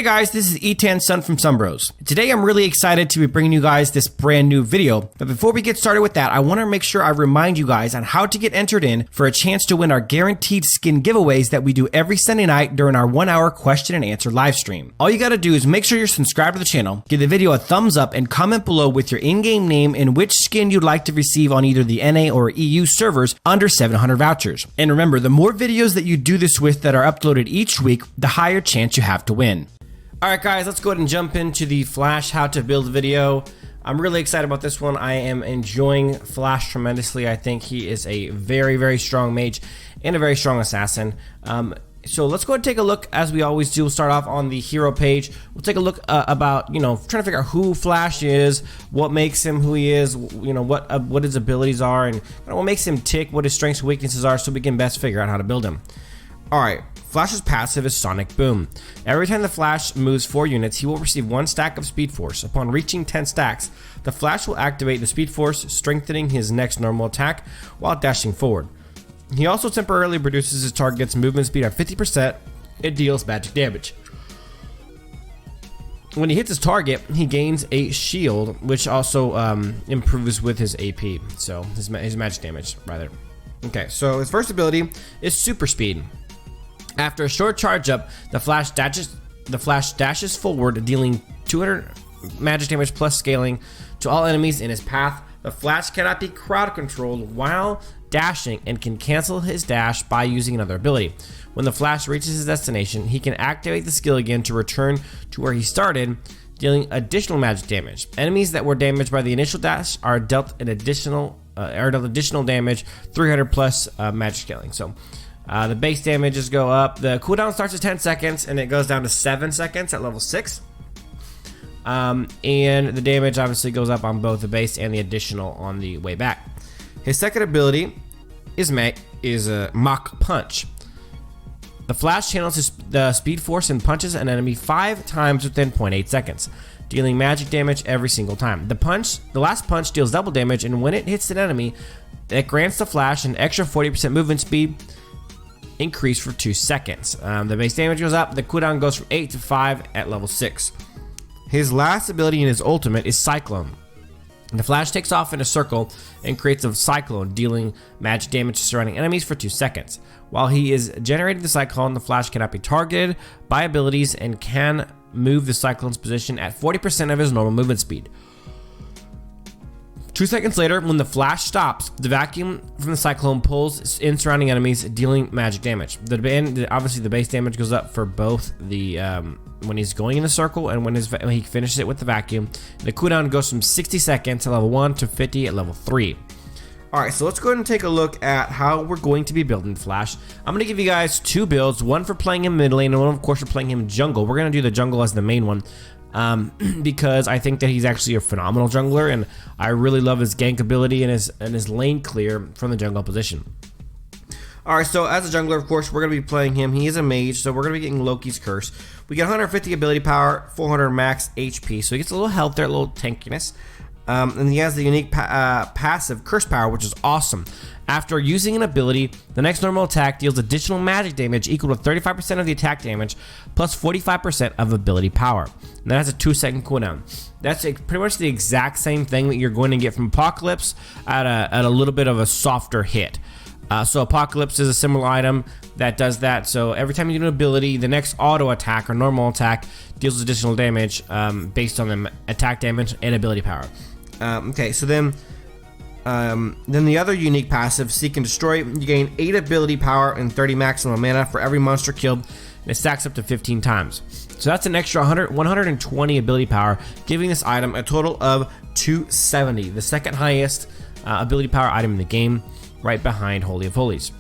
Hey guys, this is E10 Sun from SunBros. Today I'm really excited to be bringing you guys this brand new video. But before we get started with that, I want to make sure I remind you guys on how to get entered in for a chance to win our guaranteed skin giveaways that we do every Sunday night during our 1-hour question and answer live stream. All you gotta do is make sure you're subscribed to the channel, give the video a thumbs up, and comment below with your in-game name and which skin you'd like to receive on either the NA or EU servers under 700 vouchers. And remember, the more videos that you do this with that are uploaded each week, the higher chance you have to win. Alright guys, let's go ahead and jump into the Flash how to build video. I'm really excited about this one. I am enjoying Flash tremendously. I think he is a very, very strong mage and a very strong assassin. So let's go ahead and take a look, as we always do. We'll start off on the hero page. We'll take a look about, trying to figure out who Flash is, what makes him who he is, what his abilities are, and what makes him tick, what his strengths and weaknesses are, so we can best figure out how to build him. Alright, Flash's passive is Sonic Boom. Every time the Flash moves 4 units, he will receive 1 stack of Speed Force. Upon reaching 10 stacks, the Flash will activate the Speed Force, strengthening his next normal attack while dashing forward. He also temporarily reduces his target's movement speed by 50%. It deals magic damage. When he hits his target, he gains a shield, which also improves with his AP, so his magic damage, rather. Okay, so his first ability is Super Speed. After a short charge up, the Flash dashes forward, dealing 200 magic damage plus scaling to all enemies in his path. The Flash cannot be crowd controlled while dashing and can cancel his dash by using another ability. When the Flash reaches his destination, he can activate the skill again to return to where he started, dealing additional magic damage. Enemies that were damaged by the initial dash are dealt additional damage, 300 plus magic scaling. So the base damages go up. The cooldown starts at 10 seconds and it goes down to 7 seconds at level 6. And the damage obviously goes up on both the base and the additional on the way back. His second ability is Mach Punch. The Flash channels the Speed Force and punches an enemy 5 times within 0.8 seconds, dealing magic damage every single time. The last punch deals double damage, and when it hits an enemy, it grants the Flash an extra 40% movement speed increase for 2 seconds. The base damage goes up. The cooldown goes from 8 to 5 at level 6. His last ability in his ultimate is Cyclone. The Flash takes off in a circle and creates a cyclone, dealing magic damage to surrounding enemies for 2 seconds. While he is generating the cyclone, the Flash cannot be targeted by abilities and can move the cyclone's position at 40% of his normal movement speed. 2 seconds later, when the Flash stops, the vacuum from the cyclone pulls in surrounding enemies, dealing magic damage. Obviously, the base damage goes up for both the when he's going in the circle and when he finishes it with the vacuum. The cooldown goes from 60 seconds at level 1 to 50 at level 3. Alright, so let's go ahead and take a look at how we're going to be building Flash. I'm going to give you guys 2 builds, one for playing him mid lane and one, of course, for playing him jungle. We're going to do the jungle as the main one. Because I think that he's actually a phenomenal jungler, and I really love his gank ability and his lane clear from the jungle position. Alright, so as a jungler, of course, we're going to be playing him. He is a mage, so we're going to be getting Loki's Curse. We get 150 ability power, 400 max HP, so he gets a little health there, a little tankiness. And he has the unique passive Curse Power, which is awesome. After using an ability, the next normal attack deals additional magic damage equal to 35% of the attack damage plus 45% of ability power. And that has a 2-second cooldown. That's pretty much the exact same thing that you're going to get from Apocalypse at a little bit of a softer hit. So Apocalypse is a similar item that does that. So every time you do an ability, the next auto attack or normal attack deals additional damage based on the attack damage and ability power. Okay, so then the other unique passive, Seek and Destroy, you gain 8 ability power and 30 maximum mana for every monster killed, and it stacks up to 15 times. So that's an extra 120 ability power, giving this item a total of 270, the second highest ability power item in the game, right behind Holy of Holies.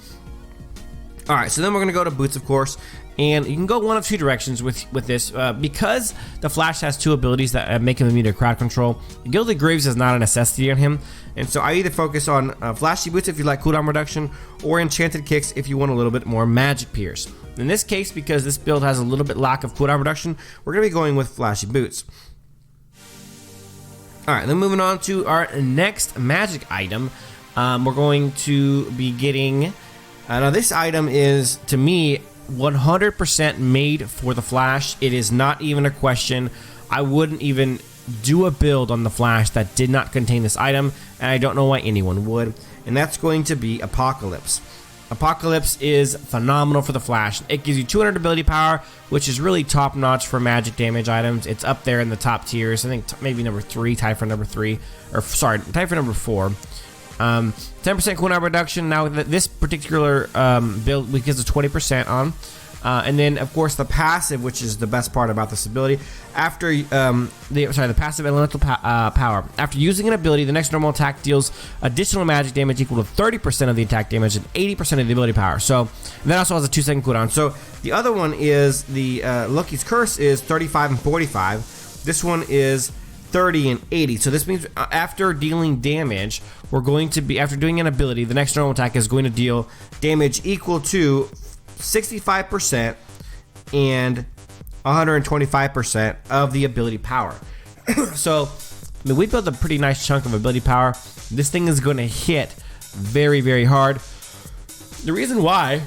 Alright, so then we're going to go to Boots, of course, and you can go one of 2 directions with this. Because the Flash has 2 abilities that make him immune to crowd control, Gilded Greaves is not a necessity on him, and so I either focus on Flashy Boots if you like cooldown reduction, or Enchanted Kicks if you want a little bit more Magic Pierce. In this case, because this build has a little bit lack of cooldown reduction, we're going to be going with Flashy Boots. Alright, then moving on to our next magic item, we're going to be getting... now this item is, to me, 100% made for the Flash. It is not even a question. I wouldn't even do a build on the Flash that did not contain this item, and I don't know why anyone would. And that's going to be Apocalypse. Apocalypse is phenomenal for the Flash. It gives you 200 ability power, which is really top notch for magic damage items. It's up there in the top tiers. I think maybe number 3, tied for number 3, or sorry, tied for number 4. 10% cooldown reduction. Now this particular build gives a 20% on. And then, of course, the passive, which is the best part about this ability. After the passive elemental power. After using an ability, the next normal attack deals additional magic damage equal to 30% of the attack damage and 80% of the ability power. So that also has a 2-second cooldown. So the other one is the Loki's Curse is 35 and 45. This one is 30 and 80. So this means after dealing damage, we're going to be, after doing an ability, the next normal attack is going to deal damage equal to 65% and 125% of the ability power. So, I mean, we built a pretty nice chunk of ability power. This thing is going to hit very, very hard. The reason why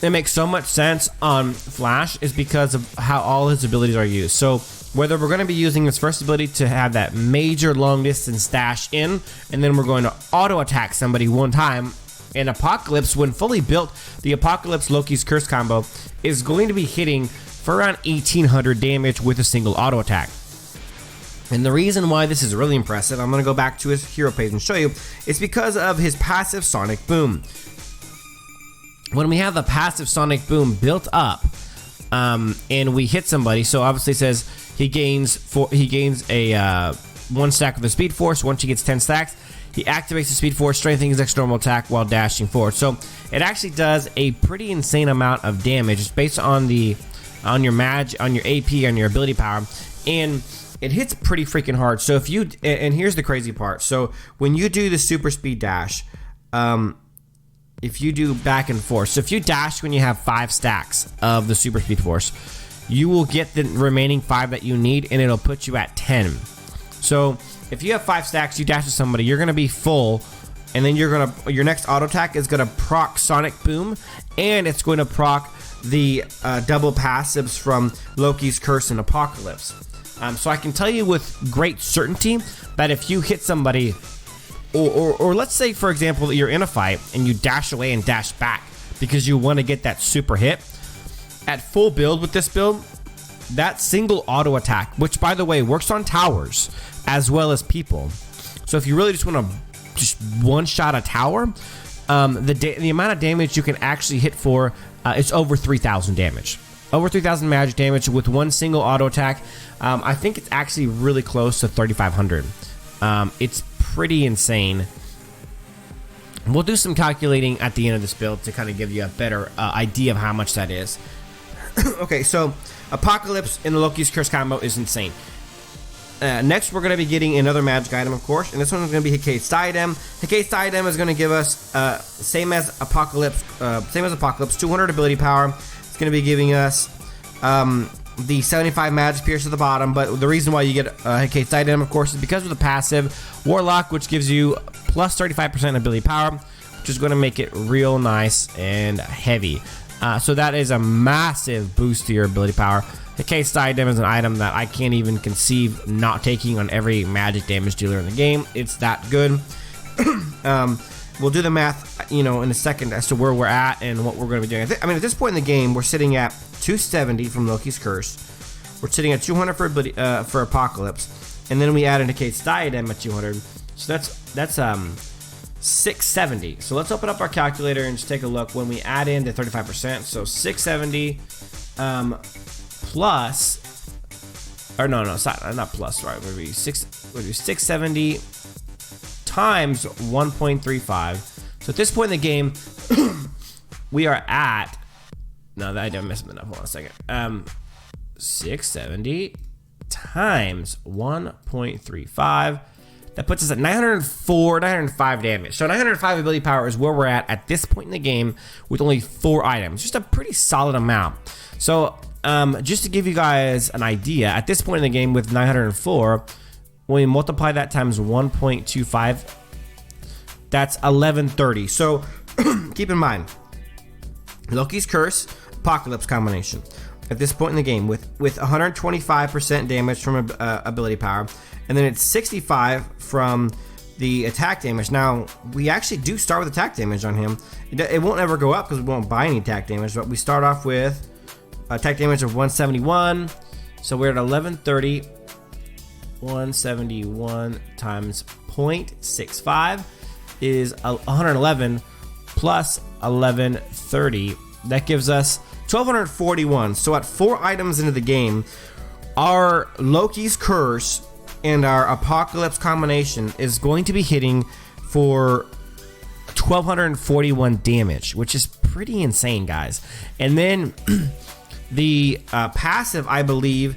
it makes so much sense on Flash is because of how all his abilities are used. So, whether we're going to be using his first ability to have that major long distance dash in, and then we're going to auto attack somebody one time. And Apocalypse, when fully built, the Apocalypse Loki's Curse combo is going to be hitting for around 1800 damage with a single auto attack. And the reason why this is really impressive, I'm going to go back to his hero page and show you, it's because of his passive Sonic Boom. When we have the passive Sonic Boom built up, and we hit somebody, so obviously it says he gains a 1 stack of the Speed Force. Once he gets 10 stacks, he activates the Speed Force, strengthening his extra normal attack while dashing forward. So it actually does a pretty insane amount of damage. It's based on your AP, on your ability power, and it hits pretty freaking hard. So and here's the crazy part. So when you do the super speed dash, if you do back and forth, so if you dash when you have 5 stacks of the super speed force, you will get the remaining 5 that you need, and it'll put you at 10. So if you have 5 stacks, you dash to somebody, you're gonna be full, and then your next auto attack is gonna proc Sonic Boom, and it's going to proc the double passives from Loki's Curse and Apocalypse. So I can tell you with great certainty that if you hit somebody, or let's say for example that you're in a fight and you dash away and dash back because you want to get that super hit, at full build with this build, that single auto attack, which by the way works on towers as well as people. So if you really just want to just one-shot a tower, the amount of damage you can actually hit for is over 3,000 damage. Over 3,000 magic damage with one single auto attack. I think it's actually really close to 3,500. It's pretty insane. We'll do some calculating at the end of this build to kind of give you a better idea of how much that is. Okay, so Apocalypse in the Loki's Curse combo is insane. Next, we're going to be getting another magic item, of course, and this one is going to be Hake's Diadem. Hake's Diadem is going to give us same as Apocalypse, 200 ability power. It's going to be giving us the 75 magic pierce at the bottom, but the reason why you get Hake's Diadem, of course, is because of the passive Warlock, which gives you plus 35% ability power, which is going to make it real nice and heavy. So that is a massive boost to your ability power. Hake's Diadem is an item that I can't even conceive not taking on every magic damage dealer in the game. It's that good. We'll do the math, in a second as to where we're at and what we're going to be doing. I mean, at this point in the game, we're sitting at 270 from Loki's Curse. We're sitting at 200 for Apocalypse, and then we add in Hake's Diadem at 200. So that's 670. So let's open up our calculator and just take a look when we add in the 35%. So 670 plus, or no, it's not plus, right? Would be 670 times 1.35. So at this point in the game, we are at, no, I didn't mess it up. Hold on a second. 670 times 1.35. That puts us at 905 damage. So 905 ability power is where we're at this point in the game with only 4 items. Just a pretty solid amount. So just to give you guys an idea, at this point in the game with 904, when we multiply that times 1.25, that's 1130. So keep in mind, Loki's Curse, Apocalypse combination. At this point in the game, with 125% damage from ability power, and then it's 65 from the attack damage. Now, we actually do start with attack damage on him. It won't ever go up because we won't buy any attack damage, but we start off with attack damage of 171. So we're at 1130. 171 times 0.65 is 111 plus 1130. That gives us 1241. So at 4 items into the game, our Loki's Curse and our Apocalypse combination is going to be hitting for 1241 damage, which is pretty insane, guys. And then the passive, I believe,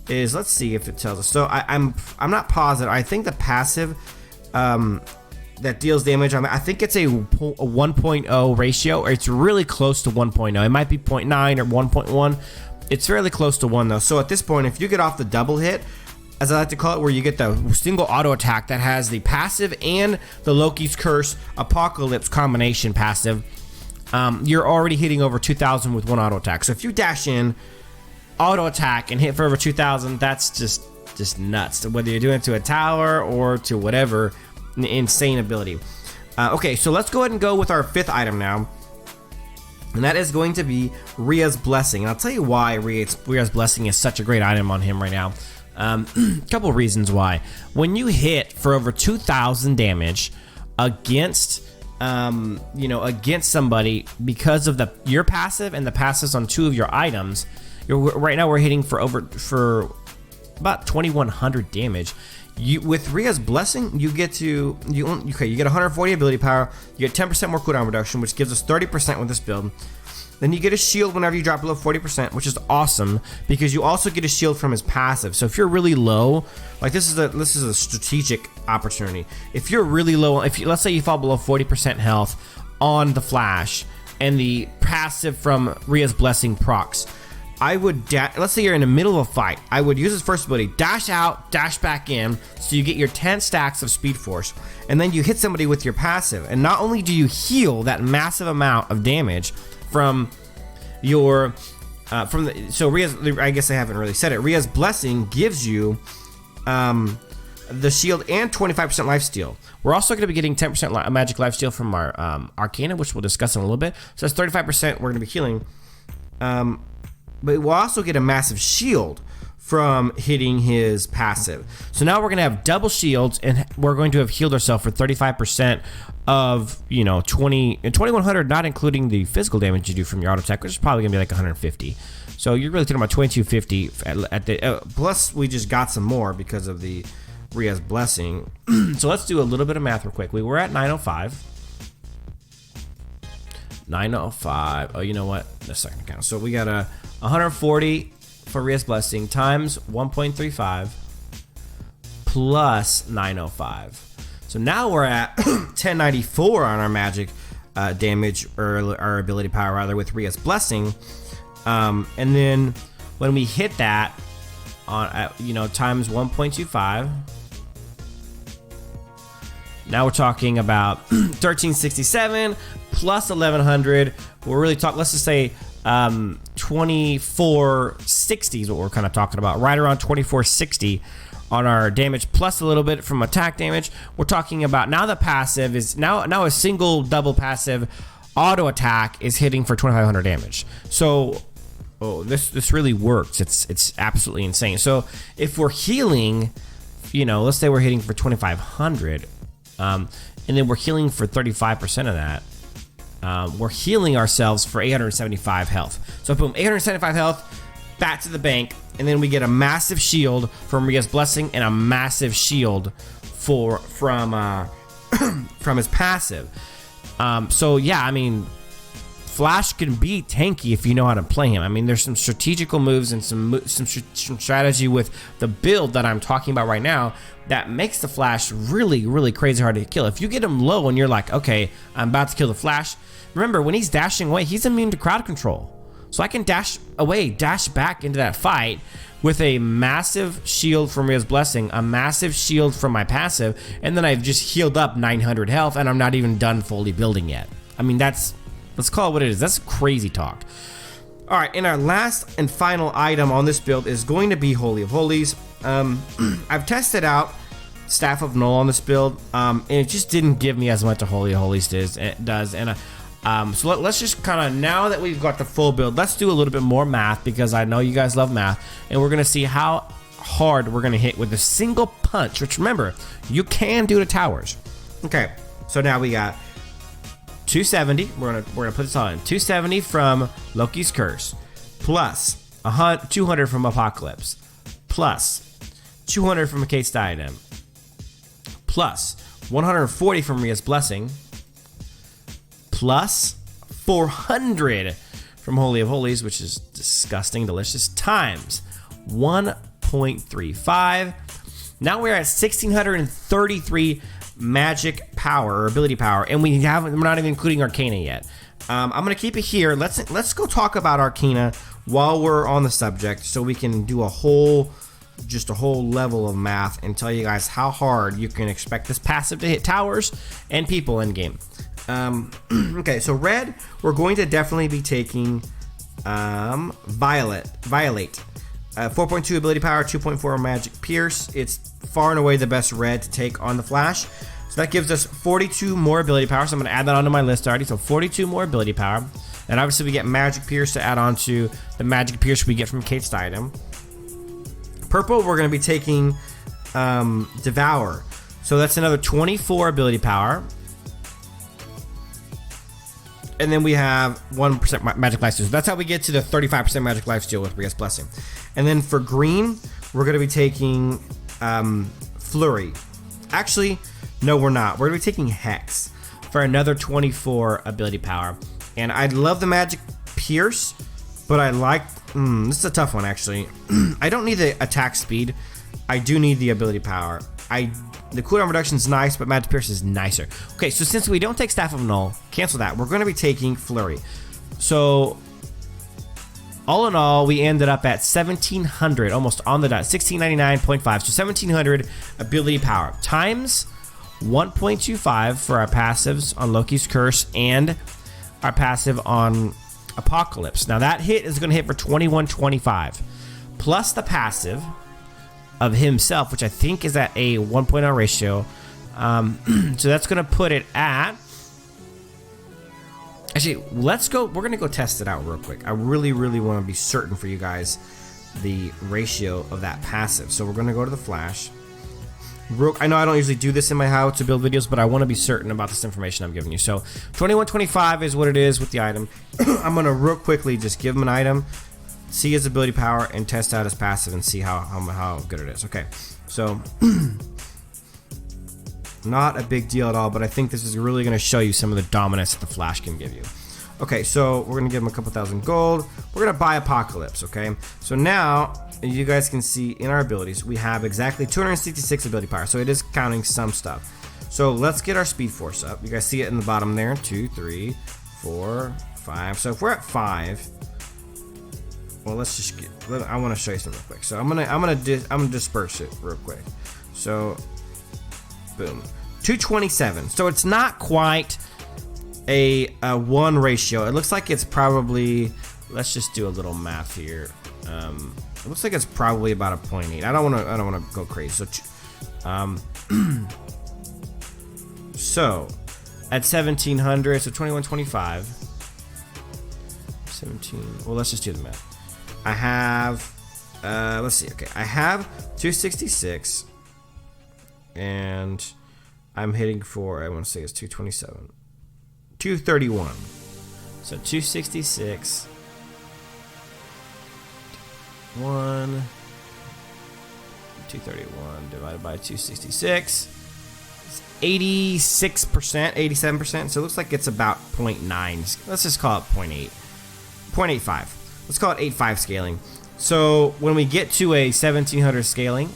is, let's see if it tells us. So I'm not positive. I think the passive that deals damage, I think it's a 1.0 ratio, or it's really close to 1.0. It might be 0.9 or 1.1. It's fairly close to 1 though. So at this point, if you get off the double hit, as I like to call it, where you get the single auto attack that has the passive and the Loki's Curse Apocalypse combination passive, you're already hitting over 2,000 with one auto attack. So if you dash in, auto attack, and hit for over 2,000, that's just nuts. Whether you're doing it to a tower or to whatever, insane ability. Okay, so let's go ahead and go with our 5th item now, and that is going to be Rhea's Blessing. And I'll tell you why Rhea's Blessing is such a great item on him right now. Couple reasons why. When you hit for over 2,000 damage against against somebody because of your passive and the passives on 2 of your items, right now we're hitting for about 2,100 damage. With Rhea's Blessing, you get 140 ability power, you get 10% more cooldown reduction, which gives us 30% with this build. Then you get a shield whenever you drop below 40%, which is awesome because you also get a shield from his passive. So if you're really low, like this is a strategic opportunity. If you're really low, let's say you fall below 40% health on the Flash and the passive from Rhea's Blessing procs, I would, let's say you're in the middle of a fight, I would use his first ability, dash out, dash back in, so you get your 10 stacks of Speed Force, and then you hit somebody with your passive, and not only do you heal that massive amount of damage from your, so Rhea's, I guess I haven't really said it, Rhea's Blessing gives you the shield and 25% lifesteal. We're also going to be getting 10% magic lifesteal from our Arcana, which we'll discuss in a little bit, so that's 35% we're going to be healing. But we'll also get a massive shield from hitting his passive. So now we're going to have double shields, and we're going to have healed ourselves for 35% of, 2,100, not including the physical damage you do from your auto attack, which is probably going to be like 150. So you're really talking about 2,250 at the plus we just got some more because of the Rhea's Blessing. So let's do a little bit of math real quick. We were at 905. 905. Oh, you know what? The second count. So we got a 140 for Rhea's Blessing times 1.35 plus 905. So now we're at 1094 on our magic damage, or our ability power rather, with Rhea's Blessing. And then when we hit that on times 1.25, now we're talking about 1367 plus 1100. We're really talking, let's just say 2460 is what we're kind of talking about, right around 2460 on our damage, plus a little bit from attack damage. We're talking about now the passive is now a single double passive auto attack is hitting for 2500 damage. So this really works. It's absolutely insane. So if we're healing, let's say we're hitting for 2500, and then we're healing for 35% of that, we're healing ourselves for 875 health. So boom, 875 health, back to the bank, and then we get a massive shield from Rhea's Blessing and a massive shield from his passive. So yeah, I mean, Flash can be tanky if you know how to play him. I mean, there's some strategical moves and some strategy with the build that I'm talking about right now that makes the Flash really, really crazy hard to kill. If you get him low and you're like, okay, I'm about to kill the Flash, remember, when he's dashing away, he's immune to crowd control. So I can dash away, dash back into that fight with a massive shield from Rhea's Blessing, a massive shield from my passive, and then I've just healed up 900 health, and I'm not even done fully building yet. I mean, that's Let's call it what it is. That's crazy talk. All right, and our last and final item on this build is going to be Holy of Holies. I've tested out Staff of Null on this build, and it just didn't give me as much a Holy of Holies does. So let's just kind of, now that we've got the full build, let's do a little bit more math, because I know you guys love math, and we're gonna see how hard we're gonna hit with a single punch, which, remember, you can do to towers. Okay, so now we got 270. We're gonna put this all in. 270 from Loki's Curse, plus 200 from Apocalypse, plus 200 from Kate's Diadem, plus 140 from Rhea's Blessing, plus 400 from Holy of Holies, which is disgusting delicious, times 1.35. Now we're at 1633 magic power, or ability power, and we're not even including Arcana yet. I'm gonna keep it here. Let's go talk about Arcana while we're on the subject, so we can do a whole level of math and tell you guys how hard you can expect this passive to hit towers and people in game. Okay, so red, we're going to definitely be taking Violate. 4.2 ability power, 2.4 magic pierce. It's far and away the best red to take on the Flash. So that gives us 42 more ability power. So I'm going to add that onto my list already. So 42 more ability power. And obviously we get magic pierce to add on to the magic pierce we get from Kate's Diadem. Purple, we're going to be taking Devour. So that's another 24 ability power. And then we have 1% magic lifesteal. So that's how we get to the 35% magic lifesteal with Rhea's Blessing. And then for green, we're going to be taking Flurry. Actually, no, we're not. We're going to be taking Hex for another 24 ability power. And I love the magic pierce, but I like... this is a tough one, actually. I don't need the attack speed. I do need the ability power. The cooldown reduction is nice, but magic pierce is nicer. Okay, so since we don't take Staff of Null, cancel that. We're going to be taking Flurry. So all in all, we ended up at 1700, almost on the dot, 1699.5. So 1700 ability power times 1.25 for our passives on Loki's Curse and our passive on Apocalypse. Now that hit is going to hit for 2125, plus the passive of himself, which I think is at a 1.0 ratio. So that's going to put it at... Actually, let's go... We're going to go test it out real quick. I really, really want to be certain for you guys the ratio of that passive. So we're going to go to the Flash. I know I don't usually do this in my how to build videos, but I want to be certain about this information I'm giving you. So 2125 is what it is with the item. I'm going to real quickly just give him an item, see his ability power, and test out his passive and see how good it is. Okay, so not a big deal at all, but I think this is really going to show you some of the dominance that the Flash can give you. Okay, so we're going to give him a couple thousand gold. We're going to buy Apocalypse, okay? So now, you guys can see in our abilities, we have exactly 266 ability power, so it is counting some stuff. So let's get our Speed Force up. You guys see it in the bottom there, 2, 3, 4, 5. So if we're at 5, well, let's just get... I want to show you something real quick. So I'm gonna disperse it real quick. So, boom, 227. So it's not quite a 1 ratio. It looks like it's probably... Let's just do a little math here. It looks like it's probably about a 0.8. I don't want to go crazy. So, so at 1700, so 2125. 17. Well, let's just do the math. I have, let's see. Okay, I have 266, and I'm hitting for, I want to say it's 227, 231. So 266, 231 divided by 266. 86%, 87%. So it looks like it's about 0.9. Let's just call it 0.8, 0.85. Let's call it 8.5 scaling. So when we get to a 1700 scaling,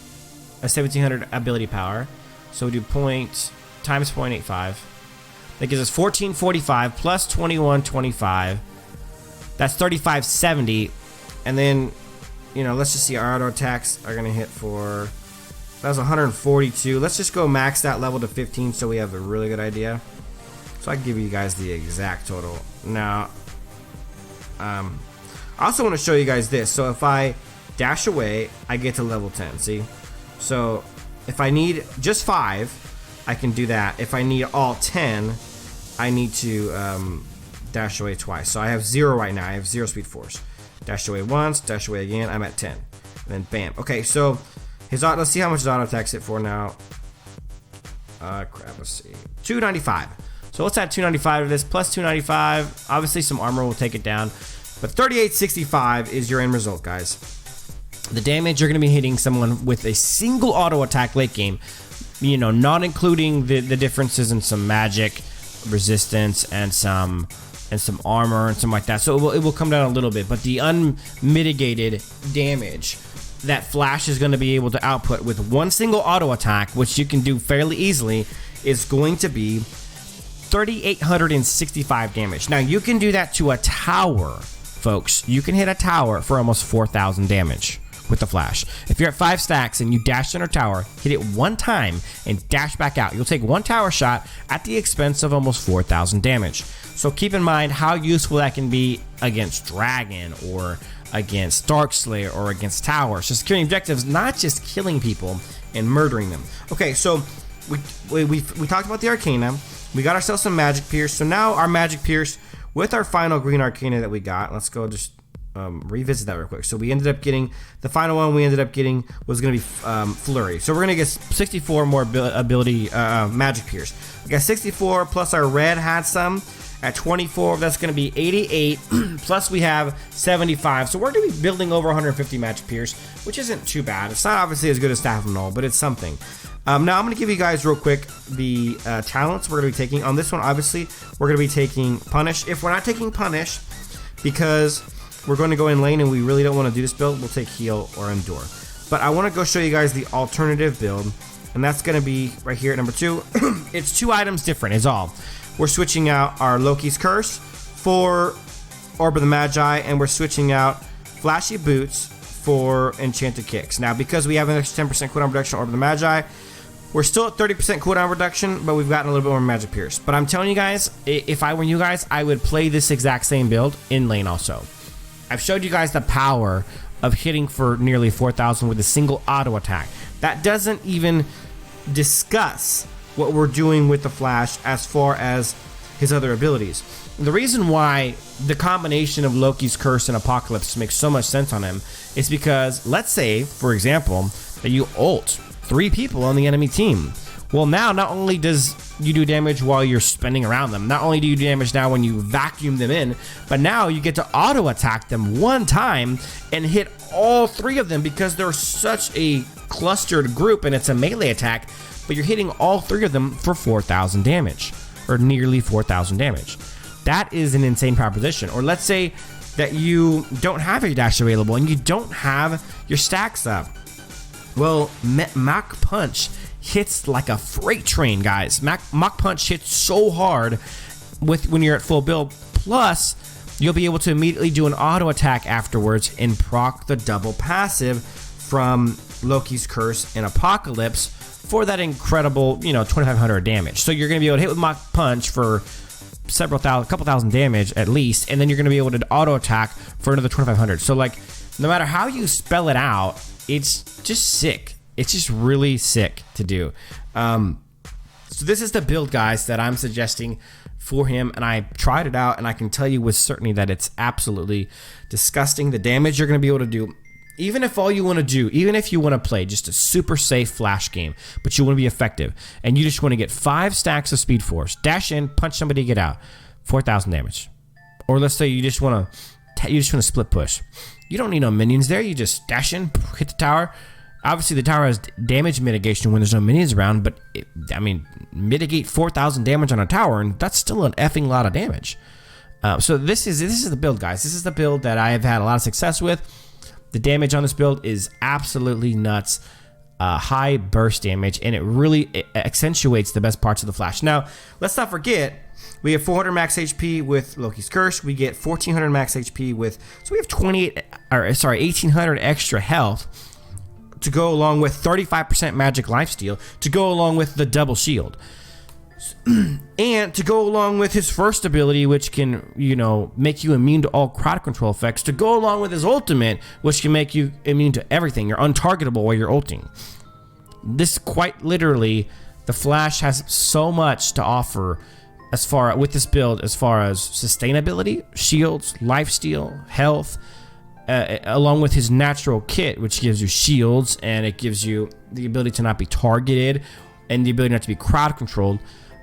a 1700 ability power, so we do times 0.85. That gives us 1445 plus 2125. That's 3570. And then, you know, let's just see, our auto attacks are gonna hit for, that was 142. Let's just go max that level to 15 so we have a really good idea. So I can give you guys the exact total. Now, I also want to show you guys this. So if I dash away, I get to level 10. See? So if I need just 5, I can do that. If I need all 10, I need to dash away twice. So I have 0 right now. I have 0 Speed Force. Dash away once, dash away again. I'm at 10. And then bam. Okay, so let's see how much his auto attack's hit for now. Crap, let's see. 295. So let's add 295 to this, plus 295. Obviously, some armor will take it down. But 3865 is your end result, guys. The damage you're going to be hitting someone with a single auto attack late game, you know, not including the differences in some magic, resistance, and some armor and something like that. So it will come down a little bit, but the unmitigated damage that Flash is going to be able to output with one single auto attack, which you can do fairly easily, is going to be 3,865 damage. Now you can do that to a tower, folks. You can hit a tower for almost 4,000 damage with the Flash. If you're at 5 stacks and you dash under tower, hit it one time and dash back out, you'll take one tower shot at the expense of almost 4,000 damage. So keep in mind how useful that can be against Dragon or against Darkslayer or against towers. So securing objectives, not just killing people and murdering them. Okay, so we talked about the Arcana. We got ourselves some Magic Pierce. So now our Magic Pierce with our final green Arcana that we got. Let's go just revisit that real quick. So we ended up getting the final one we ended up getting was going to be Flurry. So we're going to get 64 more ability Magic Pierce. We got 64 plus our red had some at 24. That's going to be 88 plus we have 75. So we're going to be building over 150 Magic Pierce, which isn't too bad. It's not obviously as good as Staff of Null, but it's something. Now I'm going to give you guys real quick the talents we're going to be taking. On this one, obviously, we're going to be taking Punish. If we're not taking Punish, because we're going to go in lane and we really don't want to do this build, we'll take Heal or Endure. But I want to go show you guys the alternative build, and that's going to be right here at number 2. It's 2 items different is all. We're switching out our Loki's Curse for Orb of the Magi, and we're switching out Flashy Boots for Enchanted Kicks. Now, because we have an extra 10% cooldown reduction on Orb of the Magi, we're still at 30% cooldown reduction, but we've gotten a little bit more Magic Pierce. But I'm telling you guys, if I were you guys, I would play this exact same build in lane also. I've showed you guys the power of hitting for nearly 4,000 with a single auto attack. That doesn't even discuss what we're doing with the Flash as far as his other abilities. The reason why the combination of Loki's Curse and Apocalypse makes so much sense on him is because, let's say, for example, that you ult 3 people on the enemy team. Well, now not only does you do damage while you're spinning around them, not only do you do damage now when you vacuum them in, but now you get to auto attack them one time and hit all 3 of them because they're such a clustered group and it's a melee attack, but you're hitting all 3 of them for 4,000 damage, or nearly 4,000 damage. That is an insane proposition. Or let's say that you don't have your dash available and you don't have your stacks up. Well, Mach Punch hits like a freight train, guys. Mach Punch hits so hard when you're at full build. Plus, you'll be able to immediately do an auto attack afterwards and proc the double passive from Loki's Curse and Apocalypse for that incredible, 2,500 damage. So you're going to be able to hit with Mach Punch for couple thousand damage at least, and then you're going to be able to auto attack for another 2,500. So like, no matter how you spell it out, it's just sick. It's just really sick to do. So this is the build, guys, that I'm suggesting for him, and I tried it out, and I can tell you with certainty that it's absolutely disgusting. The damage you're going to be able to do, even if all you want to do, even if you want to play just a super safe Flash game, but you want to be effective, and you just want to get 5 stacks of Speed Force, dash in, punch somebody, get out, 4,000 damage. Or let's say you just want to split push. You don't need no minions there. You just dash in, hit the tower. Obviously, the tower has damage mitigation when there's no minions around, but mitigate 4,000 damage on a tower, and that's still an effing lot of damage. So this is the build, guys. This is the build that I have had a lot of success with. The damage on this build is absolutely nuts. High burst damage, and it really accentuates the best parts of the Flash. Now, let's not forget, we have 400 max HP with Loki's Curse. We get 1,400 max HP with, so we have 1,800 extra health to go along with 35% magic lifesteal to go along with the double shield. And to go along with his first ability, which can, you know, make you immune to all crowd control effects, to go along with his ultimate, which can make you immune to everything. You're untargetable while you're ulting. This quite literally, the Flash has so much to offer as far with this build, as far as sustainability, shields, lifesteal, health, along with his natural kit, which gives you shields and it gives you the ability to not be targeted and the ability not to be crowd controlled.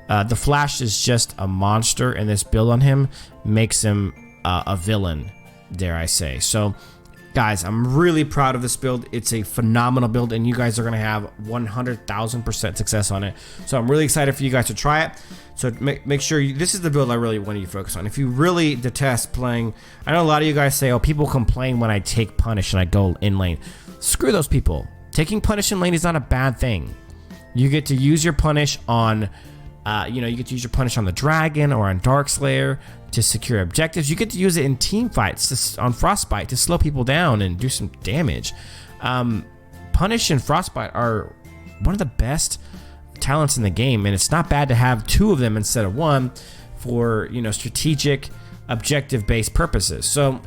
The Flash is just a monster, and this build on him makes him a villain, dare I say. So, guys, I'm really proud of this build. It's a phenomenal build, and you guys are going to have 100,000% success on it. So I'm really excited for you guys to try it. So make sure this is the build I really want you to focus on. If you really detest playing, I know a lot of you guys say, oh, people complain when I take punish and I go in lane. Screw those people. Taking punish in lane is not a bad thing. You get to use your punish on, you get to use your punish on the dragon or on Darkslayer to secure objectives. You get to use it in team fights on Frostbite to slow people down and do some damage. Punish and Frostbite are one of the best talents in the game, and it's not bad to have two of them instead of one for, strategic, objective-based purposes. So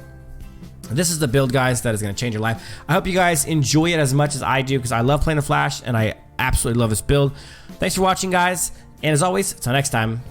this is the build, guys, that is going to change your life. I hope you guys enjoy it as much as I do, because I love playing the Flash and I absolutely love this build. Thanks for watching, guys, and as always, until next time,